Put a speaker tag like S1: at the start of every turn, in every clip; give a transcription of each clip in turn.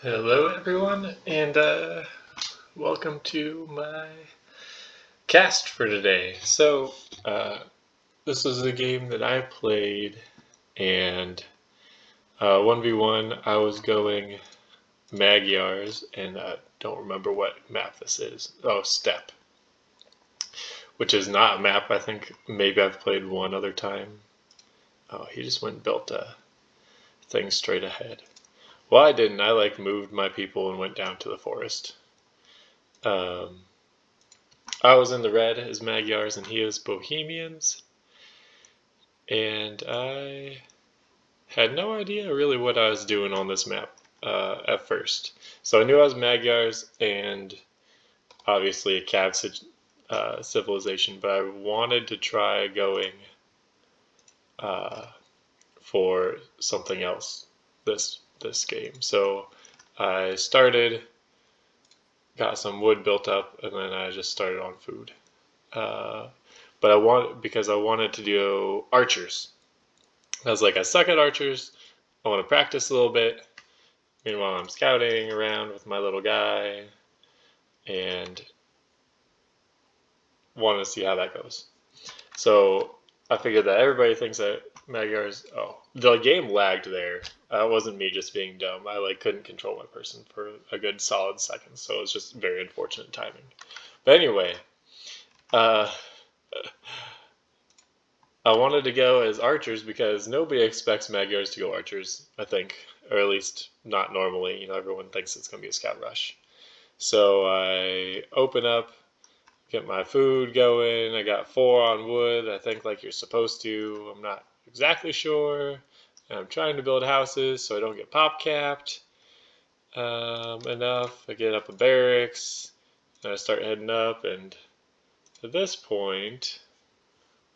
S1: Hello, everyone, and welcome to my cast for today. This was a game that I played, and 1v1, I was going Magyars, and I don't remember what map this is. Oh, Steppe, which is not a map I think maybe I've played one other time. Oh, he just went and built a thing straight ahead. Well, I didn't. I moved my people and went down to the forest. Um, I was in the red as Magyars and he was Bohemians, and I had no idea really what I was doing on this map at first. So I knew I was Magyars and obviously a Cav civilization, but I wanted to try going uh, for something else this game. So I started, got some wood built up, and then I just started on food. Uh, but because I wanted to do archers. I was like, I suck at archers. I want to practice a little bit. Meanwhile, I'm scouting around with my little guy and wanted to see how that goes. So I figured that everybody thinks that Magyars. Oh, the game lagged there. It wasn't me just being dumb. I couldn't control my person for a good solid second, so it was just very unfortunate timing. But anyway, uh, I wanted to go as archers because nobody expects Magyars to go archers, I think, or at least not normally. Everyone thinks it's going to be a scout rush. So I open up, get my food going. I got 4 on wood, I think, like you're supposed to. I'm not exactly sure. And I'm trying to build houses so I don't get pop capped enough. I get up a barracks, and I start heading up, and at this point,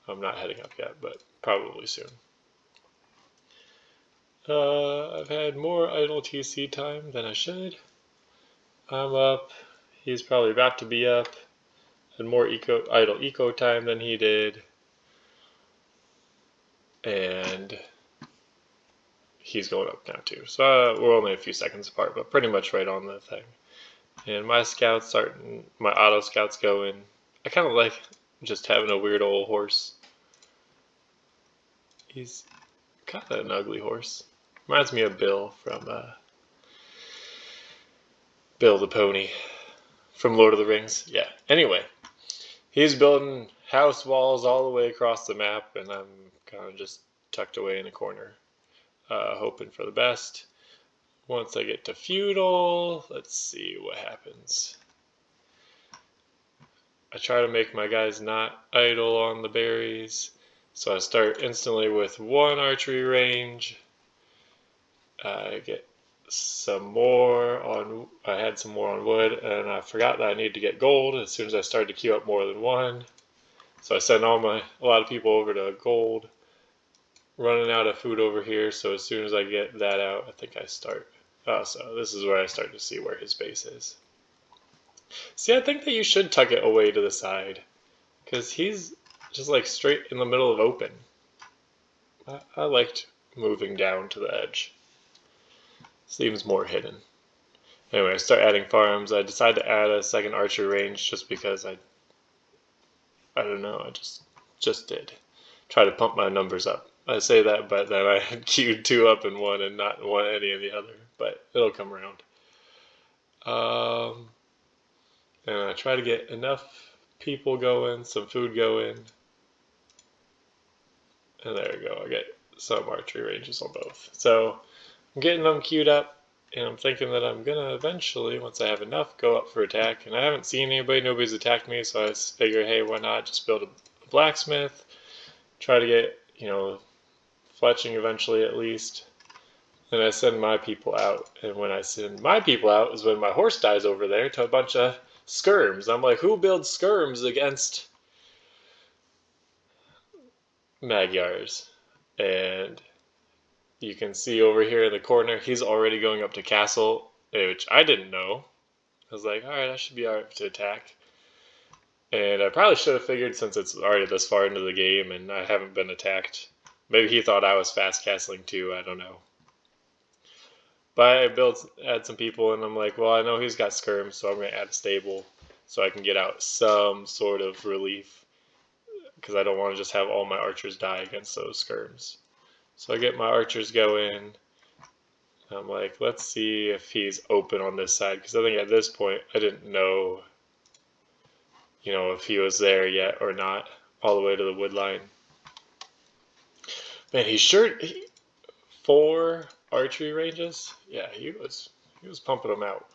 S1: I'm not heading up yet, but probably soon. I've had more idle TC time than I should. I'm up. He's probably about to be up. Had more idle eco time than he did. And he's going up now too. So we're only a few seconds apart, but pretty much right on the thing. And my auto scouts going. I kind of like just having a weird old horse. He's kind of an ugly horse. Reminds me of Bill from Bill the Pony from Lord of the Rings. Yeah. Anyway, he's building house walls all the way across the map, and I'm kind of just tucked away in a corner, hoping for the best. Once I get to feudal, let's see what happens. I try to make my guys not idle on the berries, so I start instantly with 1 archery range. I get some more on. I had some more on wood, and I forgot that I needed to get gold as soon as I started to queue up more than 1. So I sent a lot of people over to gold. Running out of food over here, so as soon as I get that out, I think I start. Oh, so this is where I start to see where his base is. See, I think that you should tuck it away to the side, because he's just straight in the middle of open. I liked moving down to the edge. Seems more hidden. Anyway, I start adding farms. I decided to add a second archer range just because I don't know, I just did. Try to pump my numbers up. I say that, but then I queued 2 up in one and not any of the other. But it'll come around. And I try to get enough people going, some food going. And there we go. I get some archery ranges on both. So I'm getting them queued up, and I'm thinking that I'm going to eventually, once I have enough, go up for attack. And I haven't seen anybody. Nobody's attacked me, so I figure, hey, why not just build a blacksmith, try to get, fletching eventually at least. Then I send my people out, and when I send my people out is when my horse dies over there to a bunch of skirms. I'm like, who builds skirms against Magyars? And you can see over here in the corner, he's already going up to castle, which I didn't know. I was like, alright, I should be alright to attack. And I probably should have figured, since it's already this far into the game and I haven't been attacked. Maybe he thought I was fast castling too, I don't know. But I add some people, and I'm like, well, I know he's got skirms, so I'm going to add a stable so I can get out some sort of relief, because I don't want to just have all my archers die against those skirms. So I get my archers going. I'm like, let's see if he's open on this side, because I think at this point I didn't know, if he was there yet or not, all the way to the wood line. Man, he 4 archery ranges. Yeah, he was pumping them out.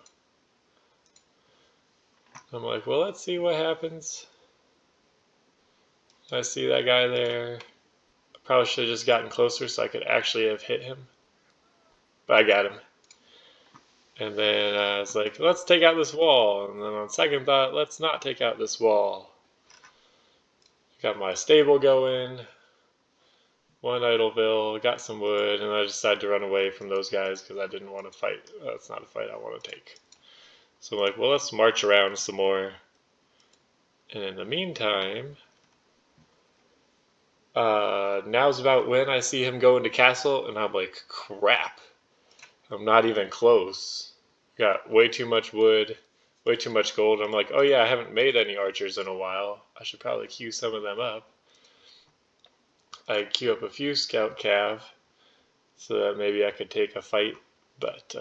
S1: I'm like, well, let's see what happens. I see that guy there. I probably should have just gotten closer so I could actually have hit him. But I got him. And then I was like, let's take out this wall. And then on second thought, let's not take out this wall. Got my stable going. 1 Idleville, got some wood, and I decided to run away from those guys because I didn't want to fight. That's not a fight I want to take. So I'm like, well, let's march around some more. And in the meantime, now's about when I see him go into castle, and I'm like, crap. I'm not even close. Got way too much wood, way too much gold. I'm like, oh yeah, I haven't made any archers in a while. I should probably queue some of them up. I queue up a few scout cav so that maybe I could take a fight, but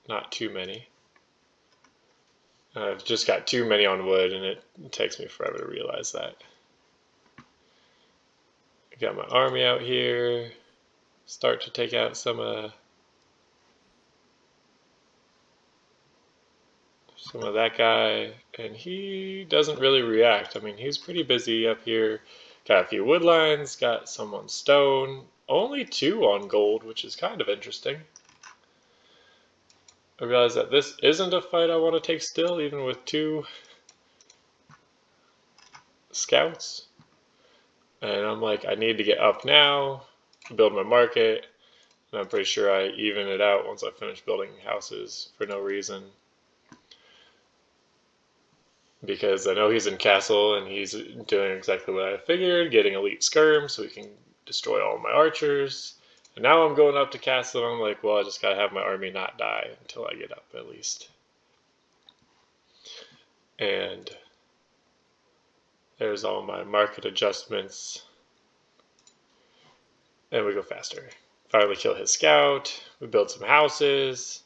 S1: not too many. I've just got too many on wood, and it takes me forever to realize that. I got my army out here. Start to take out some of that guy, and he doesn't really react. I mean, he's pretty busy up here. Got a few wood lines, got some on stone, only 2 on gold, which is kind of interesting. I realize that this isn't a fight I want to take still, even with 2 scouts. And I'm like, I need to get up now, build my market, and I'm pretty sure I even it out once I finish building houses for no reason. Because I know he's in castle and he's doing exactly what I figured, getting elite skirm so he can destroy all my archers. And now I'm going up to castle and I'm like, well, I just gotta have my army not die until I get up at least. And there's all my market adjustments. And we go faster. Finally kill his scout. We build some houses.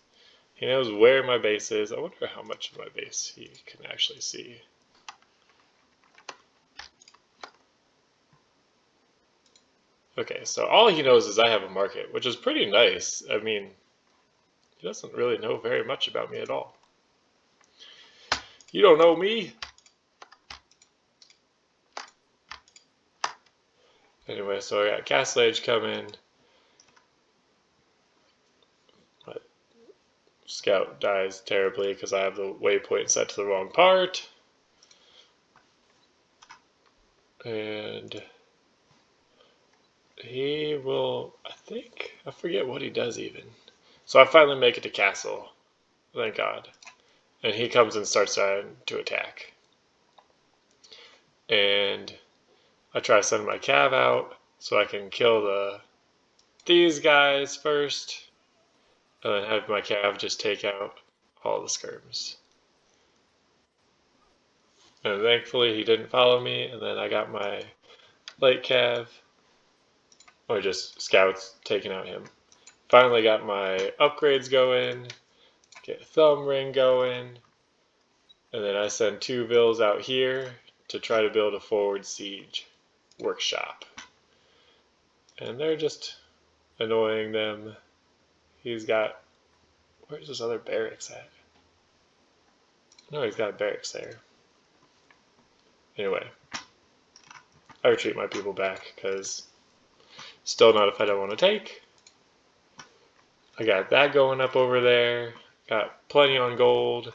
S1: He knows where my base is. I wonder how much of my base he can actually see. Okay, so all he knows is I have a market, which is pretty nice. I mean, he doesn't really know very much about me at all. You don't know me? Anyway, so I got Castle Age coming. Scout dies terribly because I have the waypoint set to the wrong part. And he will, I forget what he does even. So I finally make it to castle, thank God. And he comes and starts to attack. And I try to send my cav out so I can kill these guys first. And then have my cav just take out all the skirms. And thankfully he didn't follow me, and then I got my light cav, or just scouts taking out him. Finally got my upgrades going, get a thumb ring going, and then I send 2 vills out here to try to build a forward siege workshop. And they're just annoying them. He's got, where's his other barracks at? No, he's got a barracks there. Anyway, I retreat my people back because still not a fight I want to take. I got that going up over there. Got plenty on gold.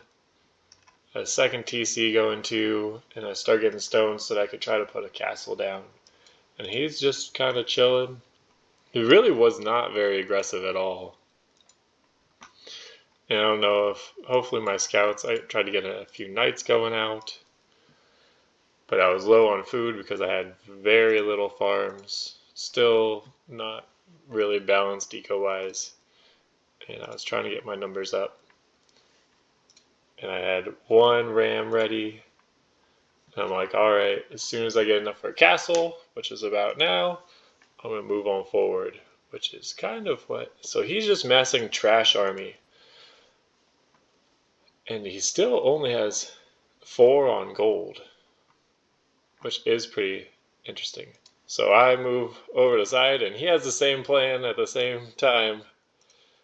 S1: A second TC going too, and I start getting stones so that I could try to put a castle down. And he's just kind of chilling. He really was not very aggressive at all. And I don't know if, hopefully my scouts, I tried to get a few knights going out. But I was low on food because I had very little farms. Still not really balanced eco-wise. and I was trying to get my numbers up. And I had one ram ready. And I'm like, all right, as soon as I get enough for a castle, which is about now, I'm going to move on forward, which is kind of what... So he's just massing trash army. And he still only has 4 on gold, which is pretty interesting. So I move over to the side, and he has the same plan at the same time.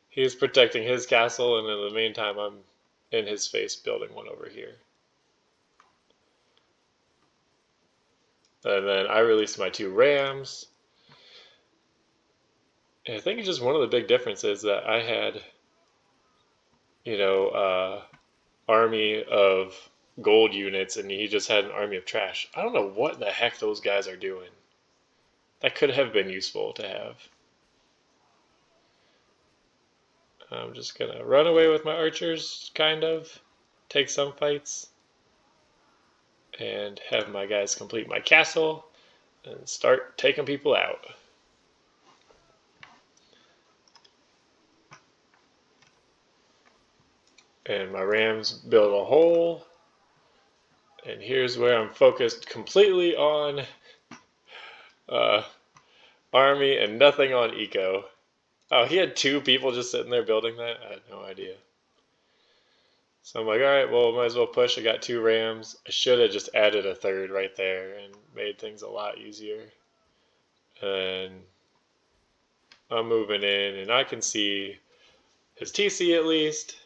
S1: He's protecting his castle, and in the meantime, I'm in his face building one over here. And then I released my 2 rams. And I think it's just one of the big differences that I had, army of gold units, and he just had an army of trash. I don't know what the heck those guys are doing. That could have been useful to have. I'm just going to run away with my archers, kind of, take some fights, and have my guys complete my castle, and start taking people out. And my rams build a hole, and here's where I'm focused completely on army and nothing on eco. Oh, he had 2 people just sitting there building that? I had no idea. So I'm like, alright, well, might as well push. I got 2 rams. I should have just added a 3rd right there and made things a lot easier. And I'm moving in, and I can see his TC at least.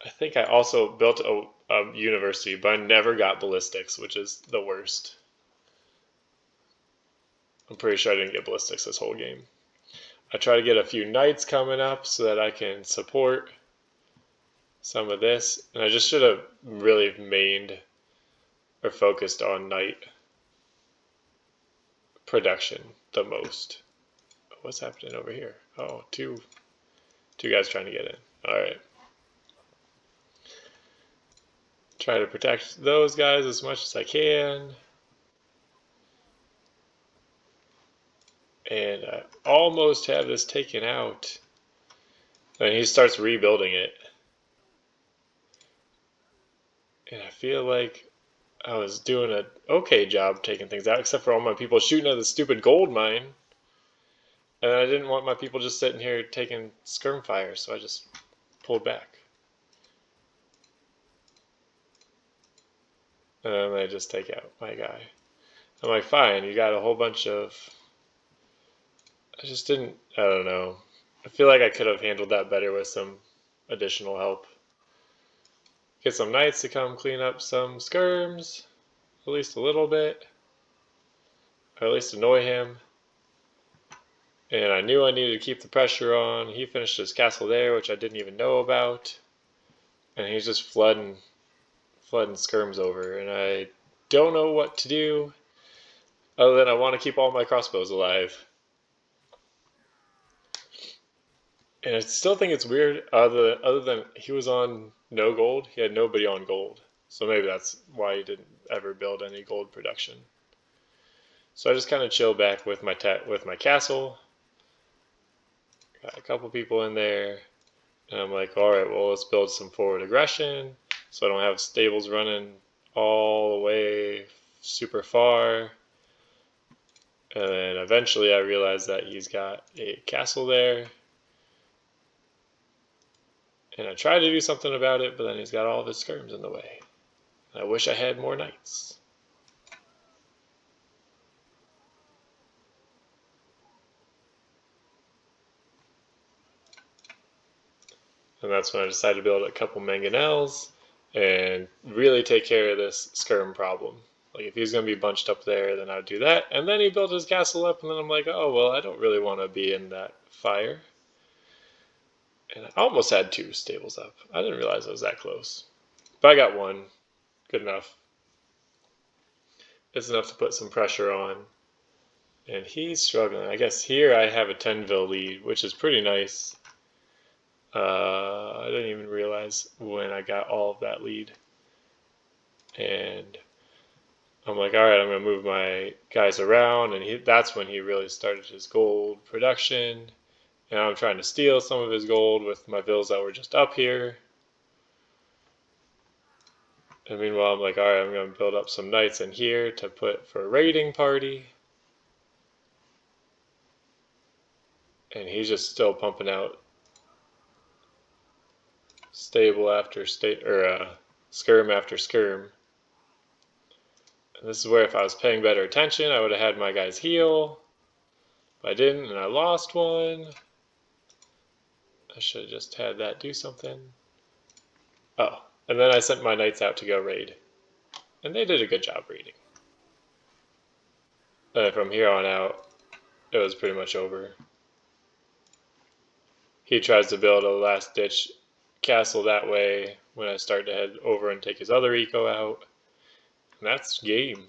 S1: I think I also built a university, but I never got ballistics, which is the worst. I'm pretty sure I didn't get ballistics this whole game. I try to get a few knights coming up so that I can support some of this. And I just should have really mained or focused on knight production the most. What's happening over here? Oh, two guys trying to get in. Alright. Try to protect those guys as much as I can. And I almost have this taken out. And he starts rebuilding it. And I feel like I was doing an okay job taking things out, except for all my people shooting at the stupid gold mine. And I didn't want my people just sitting here taking skirm fire, so I just pulled back. And then I just take out my guy. I'm like, fine, you got a whole bunch of... I don't know. I feel like I could have handled that better with some additional help. Get some knights to come clean up some skirms, at least a little bit. Or at least annoy him. And I knew I needed to keep the pressure on. He finished his castle there, which I didn't even know about. And he's just flooding skirms over, and I don't know what to do other than I want to keep all my crossbows alive. And I still think it's weird, other than he was on no gold, he had nobody on gold. So maybe that's why he didn't ever build any gold production. So I just kind of chill back with my castle. Got a couple people in there, and I'm like, alright, well, let's build some forward aggression. So I don't have stables running all the way super far. And then eventually I realized that he's got a castle there. And I tried to do something about it, but then he's got all of his skirms in the way. I wish I had more knights. And that's when I decided to build a couple mangonels and really take care of this skirm problem. Like, if he's going to be bunched up there, then I'd do that. And then he built his castle up, and then I'm like, oh, well, I don't really want to be in that fire. And I almost had 2 stables up. I didn't realize I was that close. But I got 1. Good enough. It's enough to put some pressure on. And he's struggling. I guess here I have a 10-ville lead, which is pretty nice. I didn't even realize when I got all of that lead. And I'm like, alright, I'm going to move my guys around. And that's when he really started his gold production. And I'm trying to steal some of his gold with my villas that were just up here. And meanwhile, I'm like, alright, I'm going to build up some knights in here to put for a raiding party. And he's just still pumping out stable after skirm after skirm. And this is where if I was paying better attention, I would have had my guys heal. But I didn't, and I lost one. I should have just had that do something. Oh, and then I sent my knights out to go raid. And they did a good job raiding. And from here on out, it was pretty much over. He tries to build a last-ditch castle that way when I start to head over and take his other eco out. And that's game.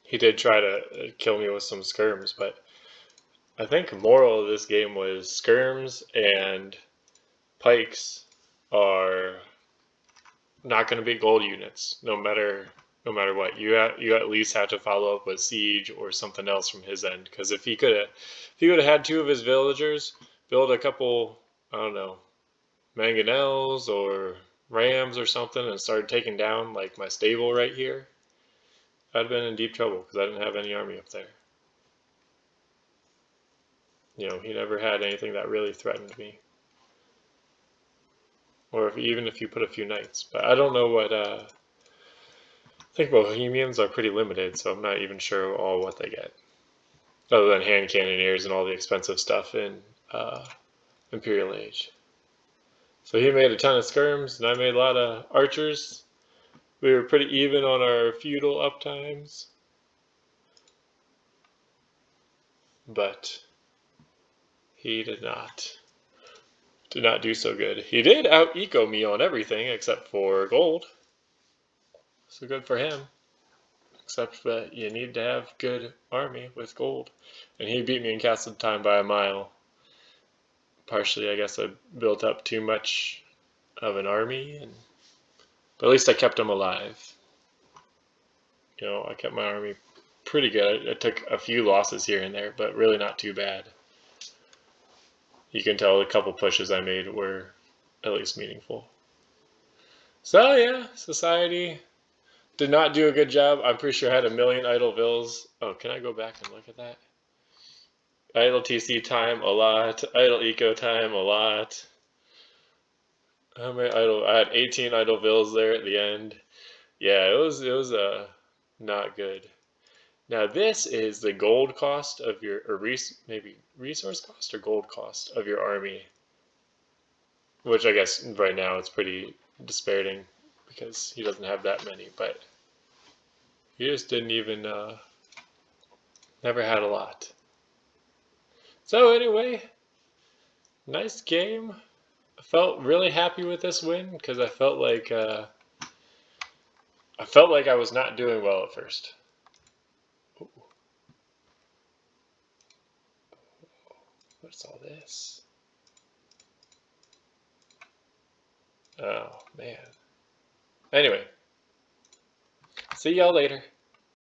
S1: He did try to kill me with some skirms, but I think the moral of this game was skirms and pikes are not going to be gold units, no matter what. You at least have to follow up with siege or something else from his end. Because if he would have had two of his villagers build a couple, I don't know, mangonels or rams or something and started taking down like my stable right here, I'd been in deep trouble because I didn't have any army up there. You know, he never had anything that really threatened me. Or even if you put a few knights. But I don't know what, I think Bohemians are pretty limited, so I'm not even sure all what they get. Other than hand cannoneers and all the expensive stuff in Imperial Age. So he made a ton of skirms, and I made a lot of archers. We were pretty even on our feudal uptimes. But he did not do so good. He did out-eco me on everything except for gold. So good for him. Except that you need to have good army with gold. And he beat me in castle time by a mile. Partially, I guess I built up too much of an army. But at least I kept him alive. You know, I kept my army pretty good. I took a few losses here and there, but really not too bad. You can tell a couple pushes I made were at least meaningful. So yeah, society did not do a good job. I'm pretty sure I had 1 million idle vills. Oh, can I go back and look at that? Idle TC time, a lot. Idle eco time, a lot. How many idle? I had 18 idle vills there at the end. Yeah, it was not good. Now this is the gold cost of your, or maybe resource cost or gold cost of your army. Which I guess right now it's pretty dispiriting because he doesn't have that many, but he just didn't even, never had a lot. So anyway, nice game. I felt really happy with this win because I felt like I was not doing well at first. Ooh. What's all this? Oh man. Anyway, see y'all later.